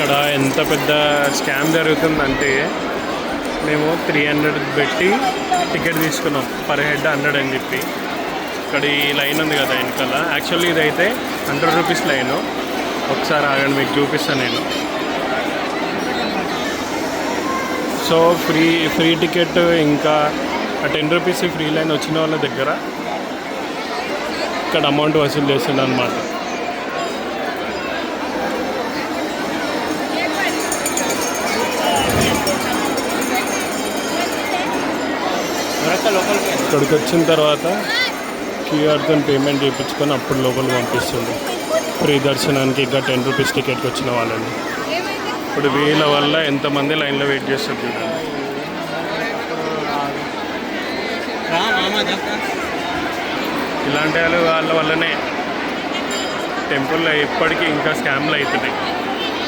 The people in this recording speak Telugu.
ఇక్కడ ఎంత పెద్ద స్కామ్ జరుగుతుందంటే మేము 300 పెట్టి టికెట్ తీసుకున్నాం పర్ హెడ్ 100 అని చెప్పి. ఇక్కడ ఈ లైన్ ఉంది కదా వెనకాల, యాక్చువల్లీ ఇదైతే 100 రూపీస్ లైను. ఒకసారి ఆగండి మీకు చూపిస్తాను నేను. సో ఫ్రీ టికెట్ ఇంకా 10 రూపీస్ ఫ్రీ లైన్ వచ్చిన వాళ్ళ దగ్గర ఇక్కడ అమౌంట్ వసూలు చేస్తుంది అనమాట. ఇక్కడికి వచ్చిన తర్వాత క్యూఆర్తో పేమెంట్ చేయించుకొని అప్పుడు లోపలికి పంపిస్తుంది ఫ్రీ దర్శనానికి. ఇంకా 10 రూపీస్ టికెట్కి వచ్చిన వాళ్ళని ఇప్పుడు వీళ్ళ వల్ల ఎంతమంది లైన్లో వెయిట్ చేస్తారు చూడండి. ఇలాంటి వాళ్ళ వల్లనే టెంపుల్లో ఎప్పటికీ ఇంకా స్కామ్లు అవుతున్నాయి.